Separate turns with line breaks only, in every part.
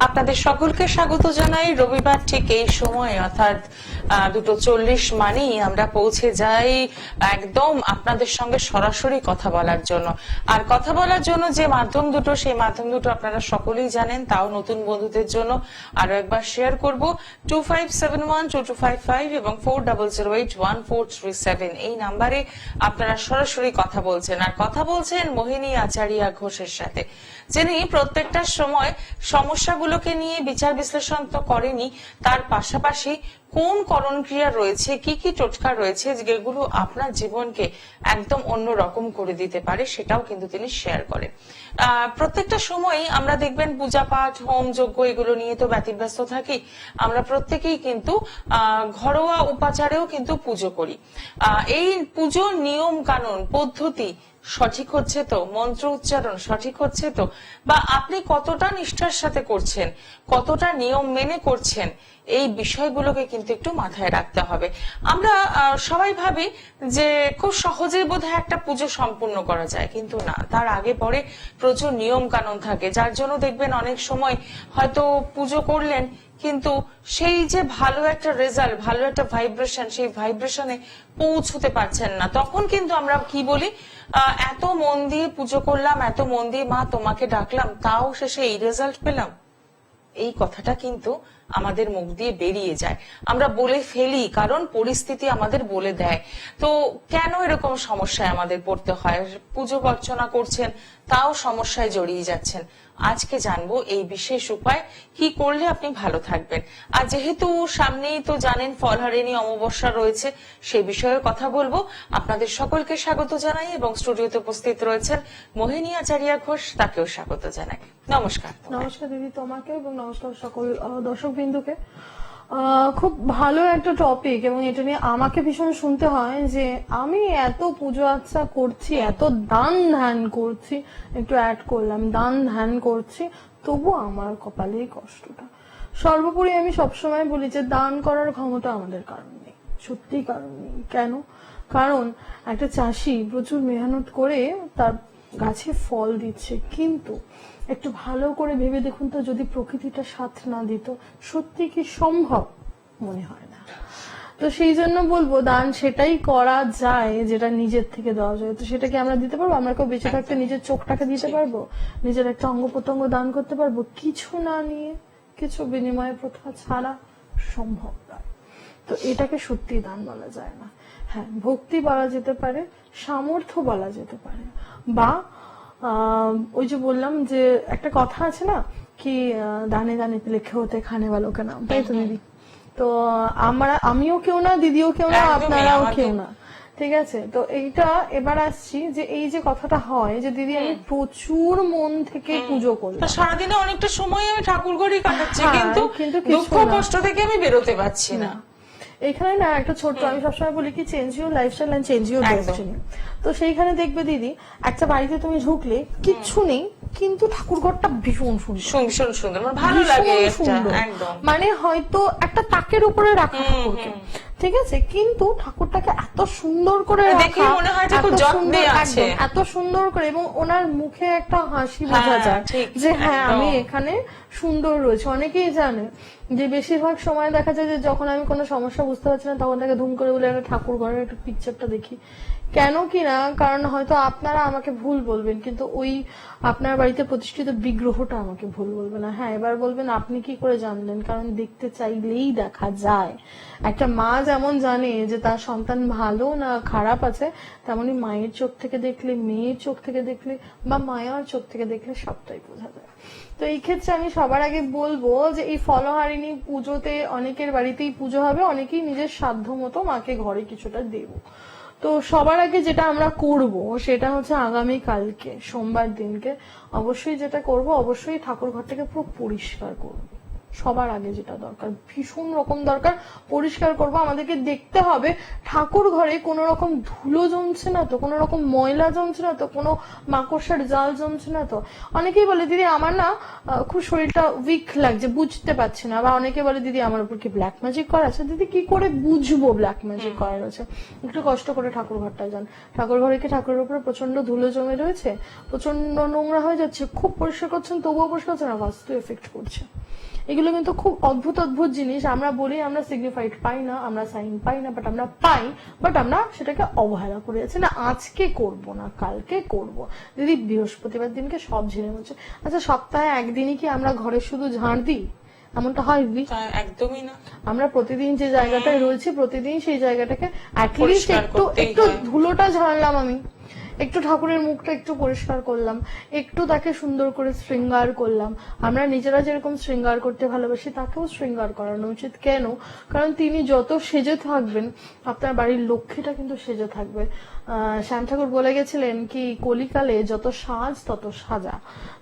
আপনাদের সকলকে স্বাগত জানাই। রবিবার ঠিক এই সময় অর্থাৎ 2:40 মানেই আমরা পৌঁছে যাই একদম আপনাদের সঙ্গে সরাসরি কথা বলার জন্য। আর কথা বলার জন্য যে মাধ্যম দুটো, সেই মাধ্যম দুটো আপনারা সকলেই জানেন, তাও নতুন বন্ধুদের জন্য আরো একবার শেয়ার করব। 25712255 এবং 40081437 এই নাম্বারে আপনারা সরাসরি কথা বলছেন, আর কথা বলছেন মোহিনী আচারিয়া ঘোষের সাথে, যিনি প্রত্যেকটা সময় সমস্যাগুলোকে নিয়ে বিচার বিশ্লেষণ তো করেনি, তার পাশাপাশি কোন করণ ক্রিয়া রয়েছে, কি কি টোটকা রয়েছে যেগুলো আপনার জীবনকে একদম অন্য রকম করে দিতে পারে, সেটাও কিন্তু তিনি শেয়ার করেন। প্রত্যেকটা সময়ই আমরা দেখবেন পূজা পাঠ, হোম যজ্ঞ এগুলো নিয়ে তো ব্যতিব্যস্ত থাকি। আমরা প্রত্যেকেই কিন্তু ঘরোয়া উপাচারেও কিন্তু পুজো করি। এই পুজোর নিয়ম কানুন পদ্ধতি সঠিক হচ্ছে তো, মন্ত্র উচ্চারণ সঠিক হচ্ছে তো, বা আপনি কতটা নিষ্ঠার সাথে করছেন, কতটা নিয়ম মেনে করছেন, এই বিষয়গুলোকে কিন্তু একটু মাথায় রাখতে হবে। আমরা সবাই ভাবি যে খুব সহজেই বোধহয় একটা পুজো সম্পূর্ণ করা যায়, কিন্তু না, তার আগে পরে প্রচুর নিয়ম কানুন থাকে, যার জন্য দেখবেন অনেক সময় হয়তো পুজো করলেন কিন্তু সেই যে ভালো একটা রেজাল্ট, ভালো একটা ভাইব্রেশন, সেই ভাইব্রেশনে পৌঁছতে পারছেন না। তখন কিন্তু আমরা কি বলি, এত মন দিয়ে পুজো করলাম, এত মন দিয়ে মা তোমাকে ডাকলাম, তাও শেষে এই রেজাল্ট পেলাম। এই কথাটা কিন্তু আমাদের মুখ দিয়ে বেরিয়ে যায়, আমরা বলে ফেলি, কারণ পরিস্থিতি আমাদের বলে দেয়। তো কেন এরকম সমস্যায় আমাদের পড়তে হয়? পুজো অর্চনা করছেন, তাও সমস্যায় জড়িয়ে যাচ্ছেন। আজকে জানবো এই বিশেষ উপায়, কি করলে আপনি ভালো থাকবেন। আর যেহেতু সামনেই তো জানেন ফলহারিণী অমাবস্যা রয়েছে, সেই বিষয়ে কথা বলবো। আপনাদের সকলকে স্বাগত জানাই এবং স্টুডিওতে উপস্থিত রয়েছেন মোহিনী আচারিয়া ঘোষ, তাকেও স্বাগত জানাই। নমস্কার।
নমস্কার দিদি, তোমাকে এবং নমস্কার সকল দর্শক বিন্দুকে। খুব ভালো একটা টপিক, এবং এটা নিয়ে আমাকে ভীষণ শুনতে হয় যে আমি এত পুজো আচ্ছা করছি, এত দান ধ্যান করছি, একটু অ্যাড করলাম, দান ধ্যান করছি, তবু আমার কপালেই কষ্টটা। সর্বোপরি আমি সবসময় বলি যে দান করার ক্ষমতা আমাদের কারণ নেই, সত্যি কারণ নেই। কেন? কারণ একটা চাষি প্রচুর মেহনত করে তার গাছে ফল দিচ্ছে, কিন্তু একটু ভালো করে ভেবে দেখুন তো, যদি প্রকৃতিটা সাথ না দিত, সত্যি কি সম্ভব? মনে হয় না। তো সেই জন্য বলবো দান সেটাই করা যায় যেটা নিজের থেকে দেওয়া যায়। তো সেটাকে আমরা দিতে পারবো। আমরা কেউ বেঁচে থাকতে নিজের চোখটাকে দিতে পারবো, নিজের একটা অঙ্গ প্রত্যঙ্গ দান করতে পারবো, কিছু না নিয়ে, কিছু বিনিময় প্রথা ছাড়া সম্ভব নয়। তো এটাকে সত্যি দান বলা যায় না। হ্যাঁ, ভক্তি বলা যেতে পারে, সামর্থ্য বলা যেতে পারে, বা ওই যে বললাম যে একটা কথা আছে না কি, দানে দানে লিখে হতে খানে ভালোকে নাম, তাই তো দিদি? তো আমিও কেউ না, দিদিও কেউ না, আপনারাও কেউ না, ঠিক আছে? তো এইটা এবার আসছি যে এই যে কথাটা হয় যে দিদি আমি প্রচুর মন থেকে পুজো করি,
সারাদিনে অনেকটা সময় আমি ঠাকুর ঘরই কাটাচ্ছি, কিন্তু দুঃখ কষ্ট থেকে আমি বেরোতে পারছি না।
এখানে না একটা ছোট্ট, আমি সবসময় বলি কি, change your lifestyle and change your destiny. তো সেইখানে দেখবে দিদি, একটা বাড়িতে তুমি ঢুকলে কিচ্ছু নেই, কিন্তু ঠাকুর ঘরটা ভীষণ সুন্দর,
ভীষণ সুন্দর, ভালো লাগে,
মানে হয়তো একটা তাকের উপরে রাখা ঠাকুরকে, ঠিক আছে, কিন্তু ঠাকুরটাকে এত সুন্দর করে রাখা, এত সুন্দর করে, এবং ওনার মুখে একটা হাসি বোঝা যায় যে হ্যাঁ আমি এখানে সুন্দর রয়েছে। অনেকেই জানে যে বেশিরভাগ সময় দেখা যায় যে যখন আমি কোনো সমস্যা বুঝতে পারছি না, তখন তাকে ধুম করে বলে একটা ঠাকুর ঘরের একটা পিকচারটা দেখি। কেন কিনা, কারণ হয়তো আপনারা আমাকে ভুল বলবেন, কিন্তু ওই আপনার বাড়িতে প্রতিষ্ঠিত বিগ্রহটা আমাকে ভুল বলবে না। হ্যাঁ, এবার বলবেন আপনি কি করে জানলেন? কারণ দেখতে চাইলেই দেখা যায়। একটা মা যেমন জানে যে তার সন্তান ভালো না খারাপ আছে, তেমনি মায়ের চোখ থেকে দেখলে, মেয়ের চোখ থেকে দেখলে, বা মায়ার চোখ থেকে দেখলে সবটাই বোঝা যায়। তো এই ক্ষেত্রে আমি সবার আগে বলবো যে এই ফলহারিণী পুজোতে অনেকের বাড়িতেই পুজো হবে, অনেকেই নিজের সাধ্য মতো মাকে ঘরে কিছুটা দেব। তো সবার আগে যেটা আমরা করব সেটা হচ্ছে আগামী কালকে সোমবার দিনকে অবশ্যই যেটা করব, অবশ্যই ঠাকুর ঘরটাকে পুরো পরিষ্কার করব। সবার আগে যেটা দরকার, ভীষণ রকম দরকার, পরিষ্কার করব। আমাদেরকে দেখতে হবে ঠাকুর ঘরে কোনো রকম ধুলো জমছে না তো, কোনো রকম ময়লা জমছে না তো, কোনো মাকড়সার জাল জমছে না তো। অনেকেই বলে দিদি আমার না খুব শরীরটা উইক লাগছে, বুঝতে পারছি না, বা অনেকে বলে দিদি আমার উপর কি ব্ল্যাক ম্যাজিক করা আছে। দিদি কি করে বুঝবো ব্ল্যাক ম্যাজিক করা রয়েছে? একটু কষ্ট করে ঠাকুর ঘরটা যান। ঠাকুর ঘরে কি ঠাকুরের উপরে প্রচন্ড ধুলো জমে রয়েছে, প্রচন্ড নোংরা হয়ে যাচ্ছে, খুব পরিষ্কার করছেন তবুও পরিষ্কার হচ্ছে না, বাস্তু এফেক্ট করছে। এগুলো কিন্তু খুব অদ্ভুত অদ্ভুত জিনিস। আমরা বলি আমরা সিগনিফাইড পাই না, আমরা সাইন পাই না, বাট আমরা পাই, বাট আমরা সেটাকে অবহেলা করে যাচ্ছি না আজকে করব না কালকে করব। দিদি বৃহস্পতিবার দিনকে সব ঝেড়ে মুছে, আচ্ছা সপ্তাহে একদিনই কি আমরা ঘরে শুধু ঝাড় দিই? এমনটা হয় দিদি?
একদমই না।
আমরা প্রতিদিন যে জায়গাটায় রয়েছি প্রতিদিন সেই জায়গাটাকে অ্যাটলিস্ট একটু ধুলোটা ঝাড়লাম, আমি একটু ঠাকুরের মুখটা একটু পরিষ্কার করলাম, একটু তাকে সুন্দর করে শৃঙ্গার করলাম। আমরা নিজেরা যেরকম শৃঙ্গার করতে ভালোবাসি তাকেও শৃঙ্গার করানো উচিত। কেন? কারণ তিনি যত সেজে থাকবেন আপনার বাড়ির লক্ষ্মীটা কিন্তু সেজে থাকবে। শ্যাম ঠাকুর বলে গেছিলেন কি কলিকালে যত সাজ তত সাজা,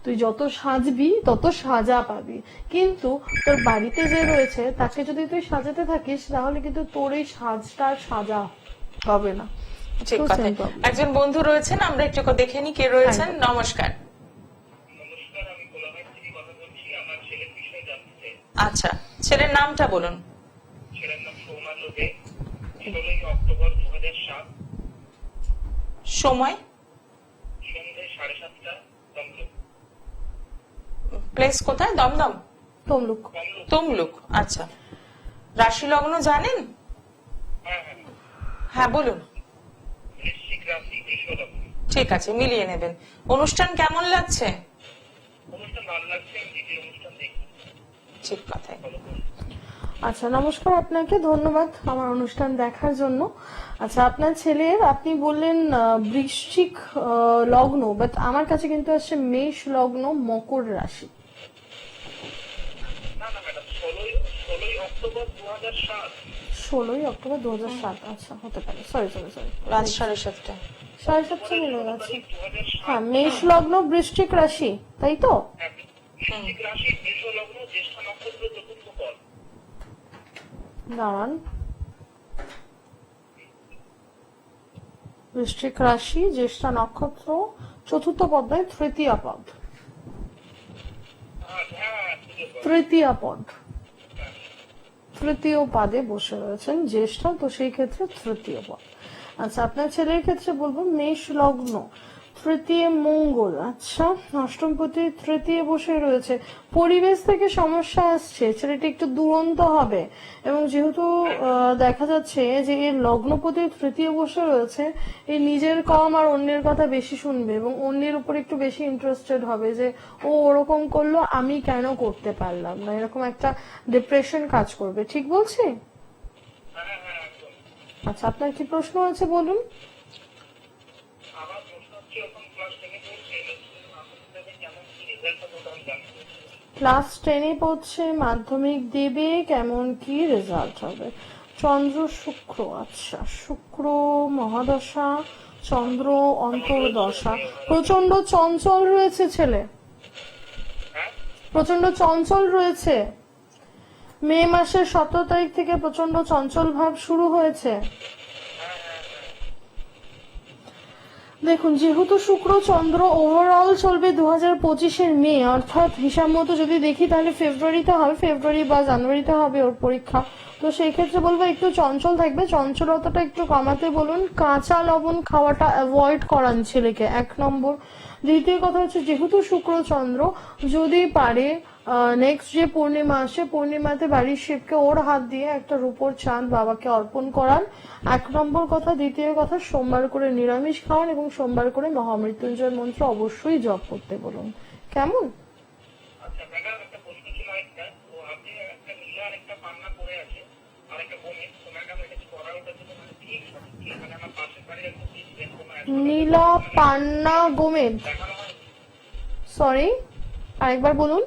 তুই যত সাজবি তত সাজা পাবি, কিন্তু তোর বাড়িতে যে রয়েছে তাকে যদি তুই সাজাতে থাকিস তাহলে কিন্তু তোর এই সাজটা সাজা হবে না।
ঠিক কথা। একজন বন্ধু রয়েছেন, আমরা একটু দেখে নি কে রয়েছেন। নমস্কার। আচ্ছা, ছেলের নামটা বলুন।
ছেলের নাম সৌমাল লোধে, 16ই অক্টোবর 2007,
সময়
সন্ধ্যে 7:30, তমলুক।
প্লেস কোথায়? দমদম,
তমলুক।
তমলুক, আচ্ছা। রাশি লগ্ন জানেন? হ্যাঁ বলুন।
বৃশ্চিক রাশি, বৃষ লগ্ন।
ঠিক আছে, মিলিয়ে নেবেন। অনুষ্ঠান কেমন লাগছে?
অনুষ্ঠান ভালো লাগছে, আমি অনুষ্ঠান দেখি।
ঠিক কথা।
আচ্ছা নমস্কার আপনাকে, ধন্যবাদ আমার অনুষ্ঠান দেখার জন্য। আচ্ছা আপনার ছেলের আপনি বললেন বৃশ্চিক লগ্ন, বাট আমার কাছে কিন্তু আসছে মেষ লগ্ন, মকর রাশি।
না না ম্যাডাম, 16ই অক্টোবর 2007।
16ই অক্টোবর 2007, আচ্ছা হতে পারে, সরি
রাত 7:30।
7:30 মিলে গেছে। হ্যাঁ, মেষ লগ্ন বৃশ্চিক রাশি, তাই তো?
বৃশ্চিক রাশি, বৃষ লগ্ন, জ্যেষ্ঠ নক্ষত্র, চতুর্থ পদ।
দাঁড়ান, বৃশ্চিক রাশি, জ্যেষ্ঠা নক্ষত্র, চতুর্থ পদ নয়, তৃতীয় পদ। তৃতীয় পদ, তৃতীয় পদে বসে রয়েছেন জ্যেষ্ঠা, তো সেই ক্ষেত্রে তৃতীয় পদ। আচ্ছা আপনার ছেলের ক্ষেত্রে বলবো মেষ লগ্ন, তৃতীয় মঙ্গল, আচ্ছা অষ্টমপতি তৃতীয় বসে রয়েছে। পরিবেশ থেকে সমস্যা আসছে, ছেলেটি একটু দুরন্ত হবে, এবং যেহেতু দেখা যাচ্ছে যে এর লগ্নপতি তৃতীয় বসে রয়েছে, এই নিজের কম আর অন্যের কথা বেশি শুনবে এবং অন্যের উপর একটু বেশি ইন্টারেস্টেড হবে যে ও ওরকম করলো আমি কেন করতে পারলাম না, এরকম একটা ডিপ্রেশন কাজ করবে। ঠিক বলছি? আচ্ছা আপনার কি প্রশ্ন আছে বলুন। ক্লাস 10-এ পড়ছে, মাধ্যমিক দেবে, কেমন কি রেজাল্ট হবে? চন্দ্র শুক্র, আচ্ছা শুক্র মহাদশা, চন্দ্র অন্তর্দশা। প্রচন্ড চঞ্চল রয়েছে ছেলে, প্রচন্ড চঞ্চল রয়েছে। মে মাসের 17 তারিখ থেকে প্রচন্ড চঞ্চল ভাব শুরু হয়েছে। দেখুন যেহেতু শুক্র চন্দ্র ওভারঅল চলবে 2025-এর মে, অর্থাৎ হিসাব মতো যদি দেখি তাহলে ফেব্রুয়ারিতে হবে, ফেব্রুয়ারি বা জানুয়ারিতে হবে ওর পরীক্ষা। তো সেই ক্ষেত্রে বলবো একটু চঞ্চল থাকবে, চঞ্চলতাটা একটু কমাতে বলুন, কাঁচা লবণ খাওয়াটা অ্যাভয়েড করান ছেলেকে, 1 নম্বর। দ্বিতীয় কথা হচ্ছে যেহেতু শুক্র চন্দ্র, যদি পারে নেক্সট যে পূর্ণিমা আসে পূর্ণিমাতে বাড়ির শিবকে ওর হাত দিয়ে একটা রূপোর চাঁদ বাবাকে অর্পণ করান, 1 নম্বর কথা। দ্বিতীয় কথা সোমবার করে নিরামিষ খাওয়ান এবং সোমবার করে মহামৃত্যুঞ্জয় মন্ত্র অবশ্যই জপ করতে বলুন। কেমন?
আচ্ছা ম্যাডাম একটা প্রশ্ন ছিল, একটা তো আপনি একটা নীলা আর একটা পান্না করে আছে আর একটা গোমেদ, তো ম্যাডাম এটা কি করা ওটা তো মানে ঠিক সঠিক, মানে আমার পাশের বাড়ি একদম ঠিক
নীলা পান্না গোমেদ, সরি আরেকবার বলুন।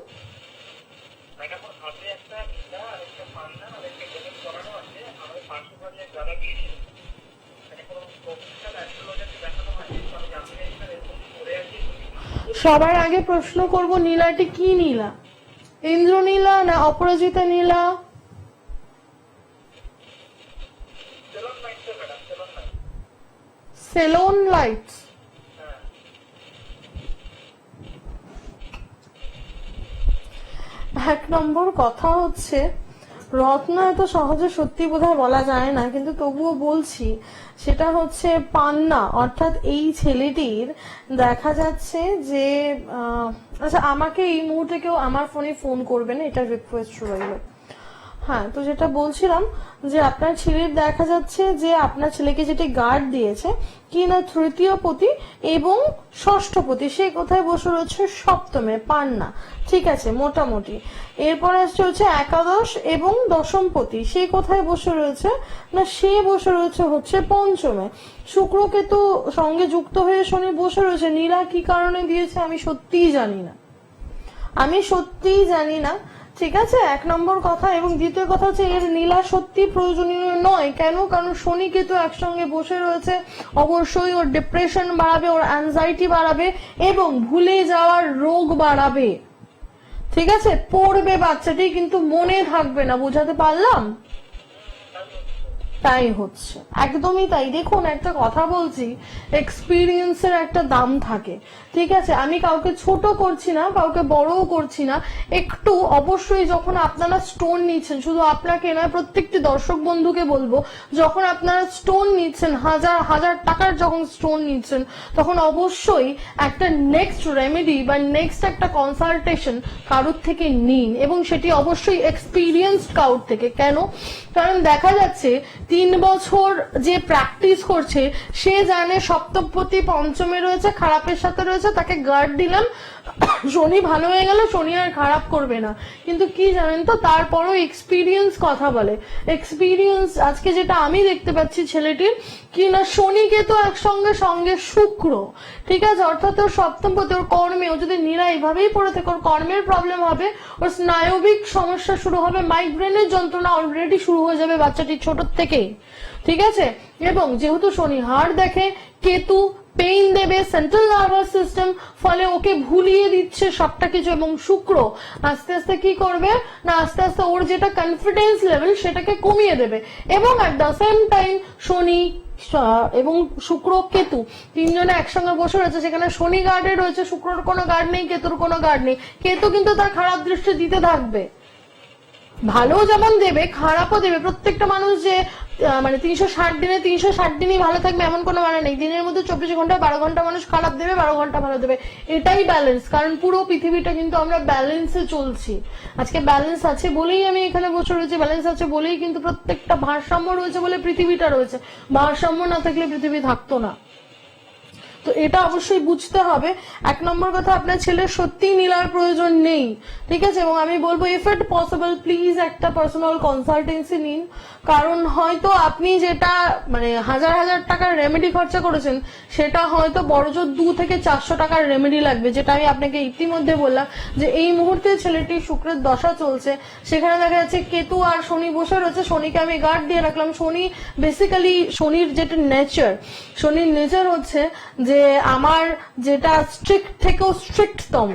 সবার আগে প্রশ্ন করব নীলাটি কি নীলা? ইন্দ্রনীলা না অপরাজিতা নীলা? Salon light. এক নম্বর কথা হচ্ছে রত্ন এত সহজে সত্যি বোধহয় বলা যায় না, কিন্তু তবুও বলছি। সেটা হচ্ছে পান্না, অর্থাৎ এই ছেলেটির দেখা যাচ্ছে যে আচ্ছা, আমাকে এই মুহূর্তে কেউ আমার ফোনে ফোন করবে না, এটা রিকোয়েস্ট রইল। হ্যাঁ, তো যেটা বলছিলাম যে আপনার ছেলের দেখা যাচ্ছে যে আপনার ছেলেকে যেটি গার্ড দিয়েছে কি না তৃতীয় পতি এবং ষষ্ঠ পতি, সে কোথায় বসে রয়েছে? সপ্তমে, পান্না। ঠিক আছে, মোটামুটি। এরপর আসছে হচ্ছে একাদশ এবং দশম পতি, সে কোথায় বসে রয়েছে? না, সে বসে রয়েছে হচ্ছে পঞ্চমে। শুক্রকেতু সঙ্গে যুক্ত হয়ে শনি বসে রয়েছে। নীলা কি কারণে দিয়েছে আমি সত্যিই জানি না, আমি সত্যিই জানি না। ঠিক আছে, এক নম্বর কথা। এবং দ্বিতীয় কথা হচ্ছে এর নীলা সত্যি প্রয়োজনীয় নয়। কেন? কারণ শনি কেতু একসঙ্গে বসে রয়েছে, অবশ্যই ওর ডিপ্রেশন বাড়াবে, ওর অ্যাংজাইটি বাড়াবে এবং ভুলে যাওয়ার রোগ বাড়াবে। ঠিক আছে, পড়বে বাচ্চাটি কিন্তু মনে থাকবে না। বোঝাতে পারলাম? তাই হচ্ছে, একদমই তাই। দেখুন, একটা কথা বলছি, এক্সপিরিয়েন্সের একটা দাম থাকে। ঠিক আছে, আমি কাউকে ছোট করছি না, কাউকে বড়ও করছি না। একটু অবশ্যই যখন আপনারা স্টোন নিচ্ছেন, শুধু আপনাকে নয় প্রত্যেকটি দর্শক বন্ধুকে বলবো, যখন আপনারা স্টোন নিচ্ছেন, হাজার হাজার টাকার যখন স্টোন নিচ্ছেন, তখন অবশ্যই একটা নেক্সট রেমেডি বা নেক্সট একটা কনসালটেশন কারোর থেকে নিন, এবং সেটি অবশ্যই এক্সপিরিয়েন্সড কারোর থেকে। কেন? কারণ দেখা যাচ্ছে 3 বছর যে প্র্যাকটিস করছে, সে জানে সপ্তমপতি পঞ্চমে রয়েছে, খারাপের সাথে রয়েছে, তাকে গার্ড দিলাম, শনি ভালো হয়ে গেল, শনি আর খারাপ করবে না। কিন্তু কি জানেন তো, তারপরও এক্সপিরিয়েন্স কথা বলে। এক্সপিরিয়েন্স আজকে যেটা আমি দেখতে পাচ্ছি ছেলেটির, কি না শনিকে তো একসঙ্গে সঙ্গে শুক্র। ঠিক আছে, অর্থাৎ ওর সপ্তমপতি, ওর কর্মে, ও যদি নীলা এইভাবেই পড়ে থাকে, ওর কর্মের প্রবলেম হবে, ওর স্নায়বিক সমস্যা শুরু হবে, মাইগ্রেনের যন্ত্রণা অলরেডি শুরু হয়ে যাবে বাচ্চাটির ছোট থেকেই। ঠিক আছে, এবং যেহেতু শনি হাড় দেখে, কেতু পেইন দেবে, সেন্ট্রাল নার্ভাস সিস্টেম, ফলে ওকে ভুলিয়ে দিচ্ছে সবটা কিছু। এবং শুক্র আস্তে আস্তে কি করবে না, আস্তে আস্তে ওর যেটা কনফিডেন্স লেভেল সেটাকে কমিয়ে দেবে। এবং অ্যাট দ্য সেম টাইম শনি এবং শুক্র কেতু তিনজনে একসঙ্গে বসে রয়েছে, সেখানে শনি গার্ডে রয়েছে, শুক্রর কোনো গার্ড নেই, কেতুর কোনো গার্ড নেই। কেতু কিন্তু তার খারাপ দৃষ্টি দিতে থাকবে, ভালো যেমন দেবে খারাপও দেবে। প্রত্যেকটা মানুষ যে মানে 360 দিনে 360 দিনই ভালো থাকবে এমন কোনো মানে নেই। দিনের মধ্যে 24 ঘন্টা 12 ঘন্টা মানুষ খারাপ দেবে, 12 ঘন্টা ভালো দেবে। এটাই ব্যালেন্স, কারণ পুরো পৃথিবীটা কিন্তু আমরা ব্যালেন্সে চলছি। আজকে ব্যালেন্স আছে বলেই আমি এখানে বসে রয়েছি, ব্যালেন্স আছে বলেই কিন্তু প্রত্যেকটা ভারসাম্য রয়েছে বলে পৃথিবীটা রয়েছে। ভারসাম্য না থাকলে পৃথিবী থাকতো না। তো এটা অবশ্যই বুঝতে হবে। এক নম্বর কথা, আপনার ছেলের সত্যি নীলার প্রয়োজন নেই। ঠিক আছে, এবং আমি বলবো ইফ ইট পসিবল প্লিজ একটা পার্সোনাল কনসালটেন্সি নিন। কারণ হয়তো আপনি যেটা মানে হাজার হাজার টাকার রেমেডি খরচা করেছেন, সেটা হয়তো বড়জোর 2 থেকে 400 টাকার রেমেডি লাগবে। যেটা আমি আপনাকে ইতিমধ্যে বললাম যে এই মুহূর্তে ছেলেটি শুক্রের দশা চলছে, সেখানে দেখা যাচ্ছে কেতু আর শনি বসে রয়েছে। শনিকে আমি গার্ড দিয়ে রাখলাম। শনি বেসিক্যালি, শনির যেটা নেচার, শনির নেচার হচ্ছে যে আমার যেটা স্ট্রিক্ট থেকেও স্ট্রিক্টতম।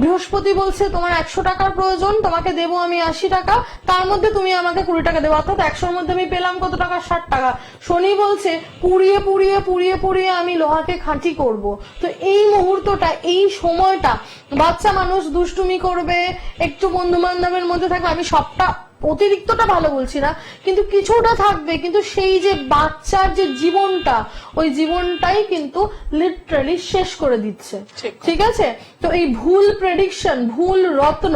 বৃহস্পতি বলছে তোমার 100 টাকার প্রয়োজন, তোমাকে দেবো আমি 80 টাকা, তার মধ্যে তুমি আমাকে 20 টাকা দেবো, অর্থাৎ 100-র মধ্যে আমি পেলাম কত টাকা? 60 টাকা। শনি বলছে পুড়িয়ে পুড়িয়ে পুড়িয়ে পুড়িয়ে আমি লোহাকে খাঁটি করব। তো এই মুহূর্তটা, এই সময়টা বাচ্চা মানুষ দুষ্টুমি করবে, একটু বন্ধু বান্ধবের মধ্যে থাকবে, আমি সবটা অতিরিক্তটা ভালো বলছি না, কিন্তু কিছুটা থাকবে, কিন্তু সেই যে বাচ্চার যে জীবনটা, ওই জীবনটাই কিন্তু লিটারালি শেষ করে দিচ্ছে। ঠিক আছে, তো এই ভুল প্রেডিকশন, ভুল রত্ন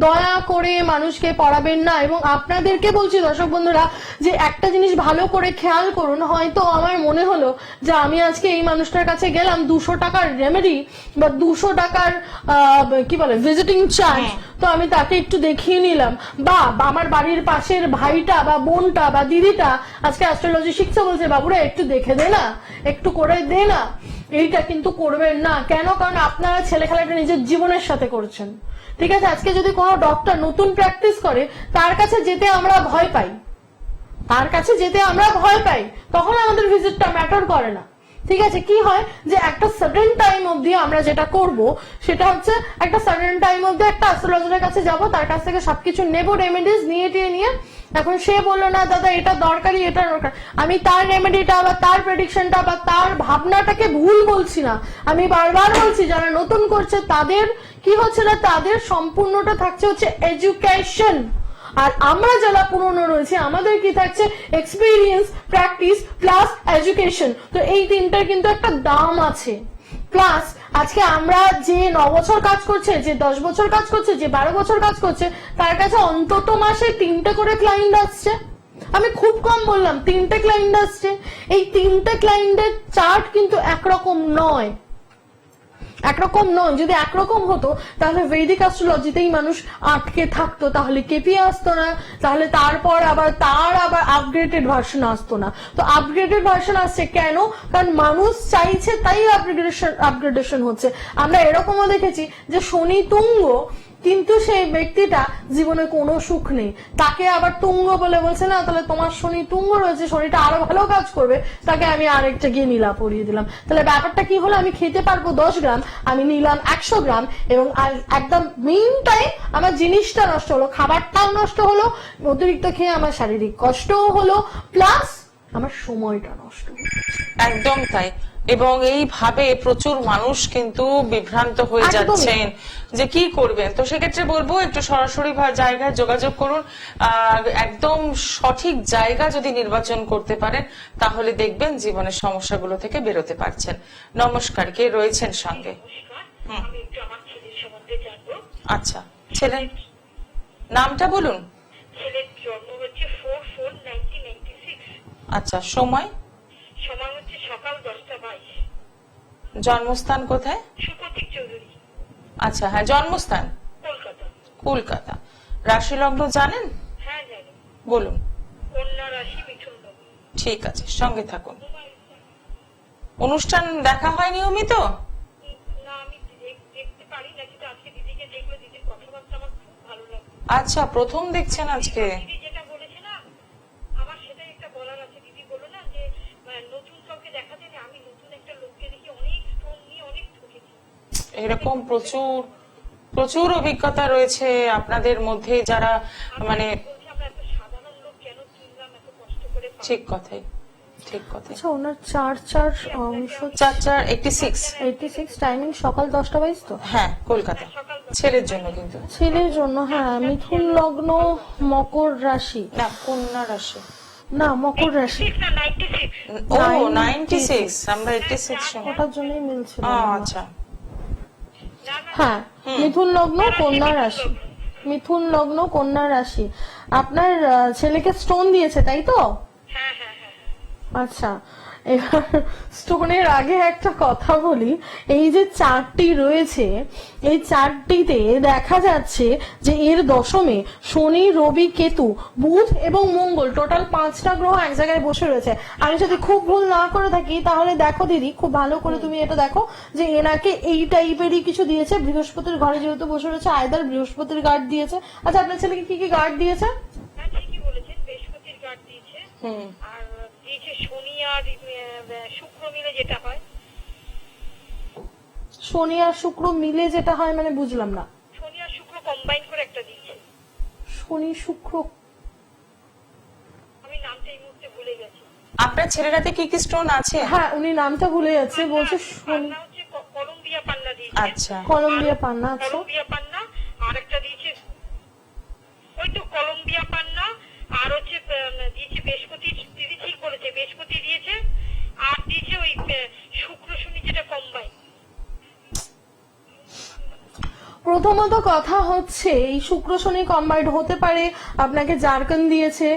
দয়া করে মানুষকে পড়াবেন না। এবং আপনাদেরকে বলছি দর্শক বন্ধুরা, যে একটা জিনিস ভালো করে খেয়াল করুন। হয়তো আমার মনে হলো যে আমি আজকে এই মানুষটার কাছে গেলাম, 200 টাকার রেমেডি বা 200 টাকার কি বলে ভিজিটিং চার্জ, তো আমি তাকে একটু দেখিয়ে নিলাম, বা আমার বাড়ির পাশের ভাইটা বা বোনটা বা দিদিটা আজকে অ্যাস্ট্রোলজি শিখছে, বলছে বাবুরা একটু দেখে দে না, একটু করে দে না। এইটা কিন্তু করবেন না। কেন? কারণ আপনারা ছেলে খেলাটা নিজের জীবনের সাথে করছেন। ঠিক আছে, আজকে যদি কোনো ডক্টর নতুন প্র্যাকটিস করে, তার কাছে যেতে আমরা ভয় পাই, তার কাছে যেতে আমরা ভয় পাই, তখন আমাদের ভিজিটটা ম্যাটার করে না। ঠিক আছে, কি হয় যে একটা সার্টেন টাইম অবধি আমরা যেটা করব, সেটা হচ্ছে একটা সার্টেন টাইম অবধি একটা অ্যাস্ট্রোলজারের কাছে যাব, তার কাছ থেকে সবকিছু নেব, রেমেডিস নিয়ে এখন সে বললো না দাদা এটা দরকারি, এটা দরকার, আমি তার রেমেডিটা বা তার প্রেডিকশনটা বা তার ভাবনাটাকে ভুল বলছি না। আমি বারবার বলছি যারা নতুন করছে তাদের কি হচ্ছে না, তাদের সম্পূর্ণটা থাকছে হচ্ছে এডুকেশন। আর আমরা যারা পুরনো রয়েছে আমাদের কি থাকছে এক্সপিরিয়েন্স, প্র্যাকটিস প্লাস এডুকেশন। তো এই তিনটার কিন্তু একটা দাম আছে। প্লাস আজকে আমরা যে 9 বছর কাজ করছে, যে 10 বছর কাজ করছে, যে 12 বছর কাজ করছে, তার কাছে অন্তত মাসে 3টে করে ক্লায়েন্ট আসছে। আমি খুব কম বললাম, 3টে ক্লায়েন্ট আসছে। এই 3টে ক্লায়েন্টের চার্ট কিন্তু একরকম নয়, একরকম নয়। যদি একরকম হতো তাহলে বৈদিক অ্যাস্ট্রোলজিতেই মানুষ আটকে থাকতো, তাহলে কেপি আসতো না, তাহলে তারপর আবার আপগ্রেডেড ভার্সন আসতো না। তো আপগ্রেডেড ভার্সন আসছে কেন? কারণ মানুষ চাইছে, তাই আপগ্রেডেশন হচ্ছে। আমরা এরকমও দেখেছি যে শনি তুঙ্গ, কিন্তু সেই ব্যক্তিটা জীবনে কোনো সুখ নেই, তাকে আবার তুঙ্গ বলে বলছে না তাহলে তোমার শনি তুঙ্গ রয়েছে, শনিটা আরো ভালো কাজ করবে, তাকে আমি আরেকটা গিয়ে নীলা পরিয়ে দিলাম। তাহলে ব্যাপারটা কি হলো? আমি খেতে পারবো 10 গ্রাম, আমি নিলাম 100 গ্রাম, এবং একদম মেইন টাইম আমার জিনিসটা নষ্ট হলো, খাবারটাও নষ্ট হলো, অতিরিক্ত খেয়ে আমার শারীরিক কষ্টও হলো, প্লাস আমার সময়টা নষ্ট হলো।
একদম তাই। এবং এইভাবে প্রচুর মানুষ কিন্তু বিভ্রান্ত হয়ে যাচ্ছেন যে কি করবেন। তো সেক্ষেত্রে বলবো একটু সরাসরি জায়গায় যোগাযোগ করুন। একদম সঠিক জায়গা যদি নির্বাচন করতে পারেন তাহলে দেখবেন জীবনের সমস্যাগুলো থেকে বেরোতে পারছেন। নমস্কার, কে রয়েছেন সঙ্গে? আচ্ছা, ছেলের নামটা বলুন।
ছেলের জন্ম হচ্ছে 4/4/1996।
আচ্ছা, সময়?
সময় হচ্ছে সকাল 10:22।
জন্মস্থান কোথায়?
সুপ্রতীক চৌধুরী।
আচ্ছা, হ্যাঁ, জন্মস্থান
কলকাতা।
কলকাতা। রাশি লগ্ন জানেন?
হ্যাঁ জানি।
বলুন।
কন্যা রাশি, মিথুন লগ্ন।
ঠিক আছে, সঙ্গে থাকুন। অনুষ্ঠান দেখা হয় নিয়মিত?
না, আমি দেখতে পারি না, কিন্তু আজকে দিদিকে দেখলো, দিদির কথাবার্তা আমার খুব ভালো লাগলো।
আচ্ছা, প্রথম দেখছেন আজকে?
দিদি যেটা বলেছে না, আমার সেটাই একটা বলার আছে। দিদি বললো না যে নতুন কাউকে দেখা যায় না, আমি নতুন একটা লোককে দেখি অনেক স্টোন নিয়ে অনেক ঠকেছি।
এরকম প্রচুর প্রচুর অভিজ্ঞতা রয়েছে আপনাদের মধ্যে, যারা মানে
বলছি আমরা এত সাধারণ লোক কেন কিনলাম এত কষ্ট করে?
ঠিক কথাই, ঠিক কথাই।
আচ্ছা, ওনার 4/4/86 টাইমিং সকাল 10:22 তো?
হ্যাঁ, কলকাতা। ছেলের জন্য কিন্তু?
ছেলের জন্য, হ্যাঁ। মিথুন লগ্ন, মকর রাশি,
না, কন্যা রাশি।
না মকর রাশি।
না, 96।
ও 96, আমরা 86 সময়।
ওটার জন্যই মিলছিল।
আচ্ছা,
হ্যাঁ, মিথুন লগ্ন, কন্যা রাশি। মিথুন লগ্ন, কন্যা রাশি। আপনার ছেলেকে স্টোন দিয়েছে তাই তো?
হ্যাঁ হ্যাঁ হ্যাঁ।
আচ্ছা, এবার স্টোনের আগে একটা কথা বলি। এই যে চারটি রয়েছে, এই চারটিতে দেখা যাচ্ছে যে এর দশমে শনি, রবি, কেতু, বুধ এবং মঙ্গল, টোটাল 5টা গ্রহ এক জায়গায় বসে রয়েছে। আমি যদি খুব ভুল না করে থাকি তাহলে দেখো দিদি, খুব ভালো করে তুমি এটা দেখো যে এনাকে এই টাইপেরই কিছু দিয়েছে। বৃহস্পতির ঘরে যেহেতু বসে রয়েছে, আয়দার বৃহস্পতির গার্ড দিয়েছে। আচ্ছা, আপনার ছেলেকে কি কি গার্ড দিয়েছে?
হ্যাঁ, ঠিকই বলেছেন, বৃহস্পতির গার্ড দিয়েছে। আর দিয়েছে শনি আর শুক্র মিলে যেটা হয়।
শনি আর শুক্র মিলে যেটা হয় মানে বুঝলাম না।
শনি আর শুক্র কম্বাইন করে একটা দিয়েছে।
শনি শুক্র,
আমি নামটা এই মুহূর্তে ভুলে গেছি।
আপনার ছেলের হাতে কি কি স্টোন আছে?
হ্যাঁ, উনি নামটা ভুলে যাচ্ছে, বলছে শনি।
পান্না হচ্ছে কলম্বিয়া পান্না দিয়েছে।
আচ্ছা,
কলম্বিয়া পান্না। আচ্ছা,
কলম্বিয়া পান্না আর একটা দিয়েছে, ওই তো কলম্বিয়া পান্না, আর হচ্ছে দিয়েছে বৃহস্পতি। দিদি ঠিক বলেছে, বৃহস্পতি দিয়েছে, আর দিয়েছে ওই শুক্র শনি যেটা কম্বাইন।
প্রথমত কথা হচ্ছে এই শুক্র শনি কম্বাইন্ড হতে পারে। আপনাকে জারকান দিয়েছে,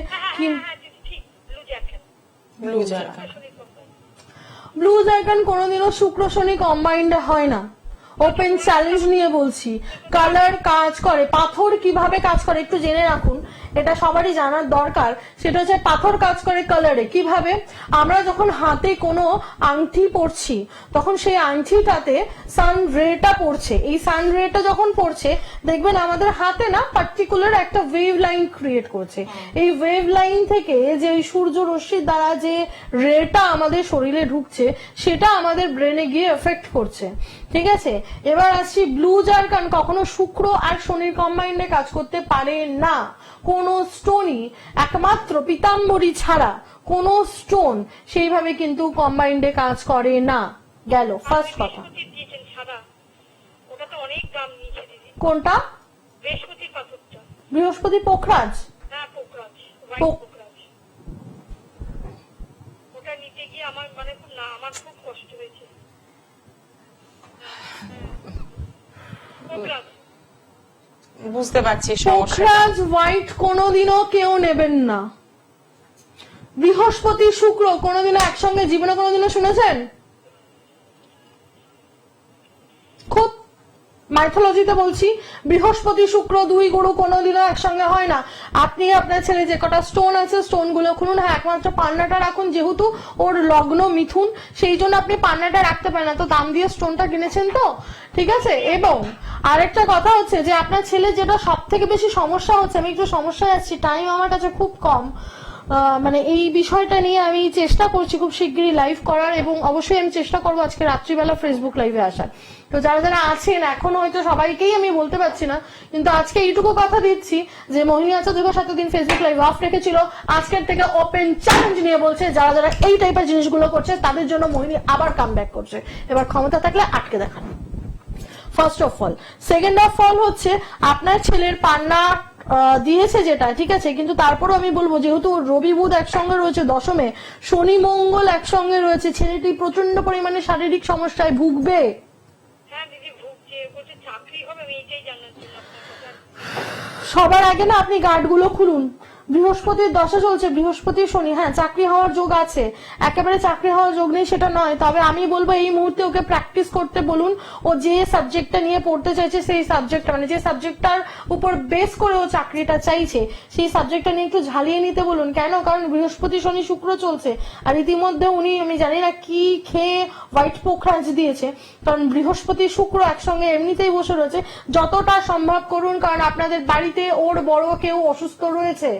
ব্লু জারকান।
ব্লু জারকান কোনোদিনও শুক্র শনি কম্বাইন্ড হয় না। ওপেন চ্যালেঞ্জ নিয়ে বলছি। কালার কাজ করে, পাথর কিভাবে কাজ করে একটু জেনে রাখুন, এটা সবারই জানার দরকার। সেটা হচ্ছে পাথর কাজ করে কালারে কিভাবে। আমরা যখন হাতে কোনো আংটি পরছি তখন সেই আংটিটাতে সান রেটা পড়ছে। এই সান রেটা যখন পড়ছে দেখবেন আমাদের হাতে না পার্টিকুলার একটা ওয়েভ লাইন ক্রিয়েট করছে। এই ওয়েভ লাইন থেকে যে সূর্য রশ্মির দ্বারা যে রেটা আমাদের শরীরে ঢুকছে সেটা আমাদের ব্রেনে গিয়ে এফেক্ট করছে। ঠিক আছে, এবার আসছি ব্লু জারকান কখনো শুক্র আর শনির কম্বাইন্ডে কাজ করতে পারে না। কোন স্টোনই, একমাত্র পিতাম্বরী ছাড়া কোন স্টোন সেইভাবে কিন্তু কম্বাইন্ডে কাজ করে না। গেল ফার্স্ট কথা।
ওটা তো অনেক দাম নিয়েছে দিদি।
কোনটা?
বৃহস্পতির পাথরটা।
বৃহস্পতি পোখরাজ।
হ্যাঁ পোখরাজ, হোয়াইট পোখরাজ। ওটা নিতে গিয়ে আমার মানে আমার খুব কষ্ট হয়েছে। পোখরাজ
বুঝতে পারছি সমস্যা।
পোখরাজ হোয়াইট কোনোদিনও কেউ নেবেন না। বৃহস্পতি শুক্র কোনোদিনও একসঙ্গে জীবনে কোনোদিনও শুনেছেন? খুব মাইথোলজিতে বলছি, বৃহস্পতি শুক্র দুই গুরু কোনোদিনও একসঙ্গে হয় না। আপনি আপনার ছেলে যে কটা স্টোন আছে স্টোন গুলো খুলুন, হ্যাঁ একমাত্র পান্নাটা রাখুন, যেহেতু ওর লগ্ন মিথুন সেই জন্য আপনি পান্নাটা রাখতে পারেন না, তো দাম দিয়ে স্টোনটা কিনেছেন তো, ঠিক আছে। এবং আরেকটা কথা হচ্ছে যে আপনার ছেলে যেটা সব থেকে বেশি সমস্যা হচ্ছে, আমি একটু সমস্যায় আসছি, টাইম আমার কাছে খুব কম, মানে এই বিষয়টা নিয়ে আমি চেষ্টা করছি খুব শিগগিরই লাইভ করার, এবং অবশ্যই আমি চেষ্টা করবো আজকে রাত্রিবেলা ফেসবুক লাইভে আসার। তো যারা যারা আছেন এখনো হয়তো সবাইকেই আমি বলতে পারছি না, কিন্তু আজকে এইটুকু কথা দিচ্ছি যে মোহিনী আচার্য দীর্ঘ 7 দিন ফেসবুক লাইভ অফ রেখেছিল, আজকের থেকে ওপেন চ্যালেঞ্জ নিয়ে বলছে যারা যারা এই টাইপের জিনিসগুলো করছে তাদের জন্য মোহিনী আবার কামব্যাক করছে। এবার ক্ষমতা থাকলে আটকে দেখান, first of all. Second of all হচ্ছে আপনার ছেলের পান্না দিয়েছে যেটা, ঠিক আছে, কিন্তু তারপরও আমি বলবো যেহেতু রবি বুধ একসঙ্গে রয়েছে দশমে, শনি মঙ্গল একসঙ্গে রয়েছে, ছেলেটি প্রচন্ড পরিমাণে শারীরিক সমস্যায় ভুগবে।
হ্যাঁ দিদি ভুগছে, বলছে চাকরি হবে, আমি এটাই জানার জন্য আপনার কথা।
সবার আগে না আপনি গার্ডগুলো খুলুন, বৃহস্পতির দশা চলছে, বৃহস্পতি শনি, হ্যাঁ চাকরি হওয়ার যোগ আছে, একেবারে চাকরি হওয়ার যোগ নেই সেটা নয়, তবে আমি বলবো এই মুহূর্তে ওকে প্র্যাকটিস করতে বলুন। ও যে সাবজেক্টটা নিয়ে পড়তে চাইছে সেই সাবজেক্টটা, মানে যে সাবজেক্টটার উপর বেস করে ও চাকরিটা চাইছে সেই সাবজেক্টটা নিয়ে একটু ঝালিয়ে নিতে বলুন। কেন? কারণ বৃহস্পতি শনি শুক্র চলছে, আর ইতিমধ্যে উনি আমি জানি না কি খেয়ে হোয়াইট পোখরাজ দিয়েছে, কারণ বৃহস্পতি শুক্র একসঙ্গে এমনিতেই বসে রয়েছে। যতটা সম্ভব করুন, কারণ আপনাদের বাড়িতে ওর বড় কেউ অসুস্থ রয়েছে,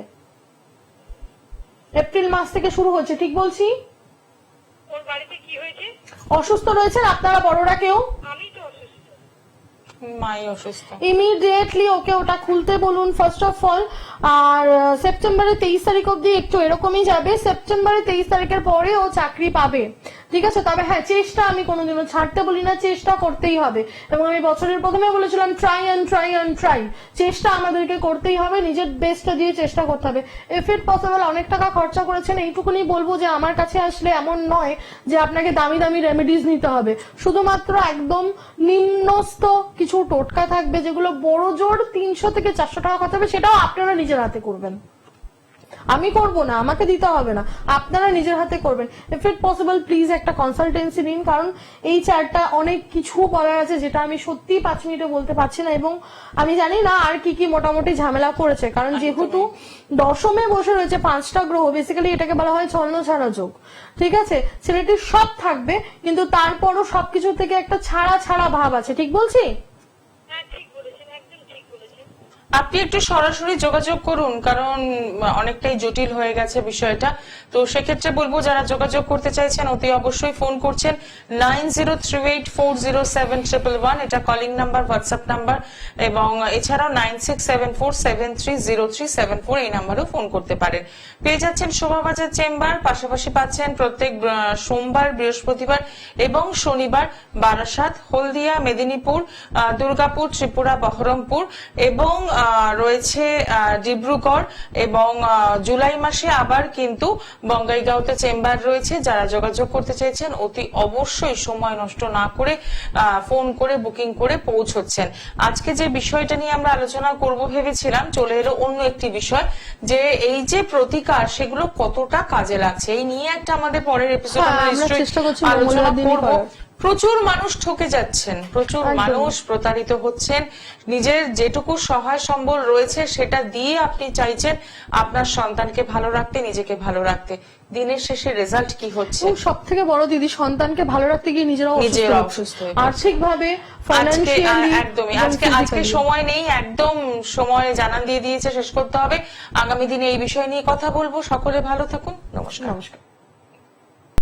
এপ্রিল মাস থেকে শুরু হচ্ছে, ঠিক বলছি?
ওর বাড়িতে কি হয়েছে?
অসুস্থ রয়েছেন আপনারা বড়রা কেউ?
আমি তো অসুস্থ,
মাই অসুস্থ।
ইমিডিয়েটলি ওকে ওটা খুলতে বলুন ফার্স্ট অফ অল। আর সেপ্টেম্বরের 23 তারিখ অব্দি একটু এরকমই যাবে, সেপ্টেম্বরের 23 তারিখের পরে ও চাকরি পাবে, ঠিক আছে। তবে হ্যাঁ চেষ্টা আমি কোনোদিনও ছাড়তে বলি না, চেষ্টা করতেই হবে, এবং আমি বছরের প্রথমে বলেছিলাম try and try and try, চেষ্টা আমাদেরকে করতেই হবে, নিজের বেস্টটা দিয়ে চেষ্টা করতে হবে। ইফ ইট পসিবল অনেক টাকা খরচা করেছেন, এইটুকুনি বলবো যে আমার কাছে আসলে এমন নয় যে আপনাকে দামি দামি রেমেডিজ নিতে হবে, শুধুমাত্র একদম নিম্নস্থ কিছু টোটকা থাকবে যেগুলো বড় জোর 300 থেকে 400 টাকা খরচ হবে, সেটাও আপনারা নিজের হাতে করবেন, আমি করব না, আমাকে দিতে হবে না, আপনারা নিজের হাতে করবেন। ইফ ইট পসিবল প্লিজ একটা কনসালটেন্সি নিন, কারণ এই চার্টটা অনেক কিছু বলার আছে যেটা আমি সত্যি 5 মিনিটে বলতে পারছি না, এবং আমি জানি না আর কি কি মোটামুটি ঝামেলা করেছে, কারণ যেহেতু দশমে বসে রয়েছে 5টা গ্রহ, বেসিক্যালি এটাকে বলা হয় ছন্ন ছাড়া যোগ, ঠিক আছে। ছেলেটির সব থাকবে কিন্তু তারপরও সবকিছু থেকে একটা ছাড়া ছাড়া ভাব আছে, ঠিক বলছি?
হ্যাঁ ঠিক বলেছেন, একদম ঠিক বলেছেন।
আপনি একটু সরাসরি যোগাযোগ করুন, কারণ অনেকটাই জটিল হয়ে গেছে বিষয়টা। তো সেক্ষেত্রে বলবো যারা যোগাযোগ করতে চাইছেন অতি অবশ্যই ফোন করছেন 9038407111, এটা কলিং নাম্বার, হোয়াটসঅ্যাপ নাম্বার, এবং এছাড়াও 9674730374 এই নাম্বারেও ফোন করতে পারেন। পেয়ে যাচ্ছেন শোভাবাজার চেম্বার, পাশাপাশি পাচ্ছেন প্রত্যেক সোমবার, বৃহস্পতিবার এবং শনিবার বারাসাত, হলদিয়া, মেদিনীপুর, দুর্গাপুর, ত্রিপুরা, বহরমপুর এবং রয়েছে ডিব্রুগড়, এবং জুলাই মাসে আবার কিন্তু বঙ্গাইগাঁওতে চেম্বার রয়েছে। যারা যোগাযোগ করতে চাইছেন অতি অবশ্যই সময় নষ্ট না করে ফোন করে বুকিং করে পৌঁছচ্ছেন। আজকে যে বিষয়টা নিয়ে আমরা আলোচনা করব ভেবেছিলাম, চলে এলো অন্য একটি বিষয়, যে এই যে প্রতিকার সেগুলো কতটা কাজে লাগছে, এই নিয়ে একটা আমাদের পরের এপিসোড আমরা আলোচনা করব। প্রচুর মানুষ ঠকে যাচ্ছেন, প্রচুর মানুষ প্রতারিত হচ্ছেন, নিজের যেটুকু সহায় সম্বল রয়েছে সেটা দিয়ে আপনি চাইছেন আপনার সন্তানকে ভালো রাখতে, নিজেকে ভালো রাখতে, দিনের শেষে রেজাল্ট কি হচ্ছে?
সব থেকে বড় দিদি, সন্তানকে ভালো রাখতে গিয়ে নিজেরাও অসুস্থ, আর্থিকভাবে, ফাইন্যান্সিয়ালি।
একদমই আজকে সময় নেই, একদম সময় জানান দিয়ে দিয়েছে, শেষ করতে হবে। আগামী দিনে এই বিষয় নিয়ে কথা বলবো। সকলে ভালো থাকুন, নমস্কার।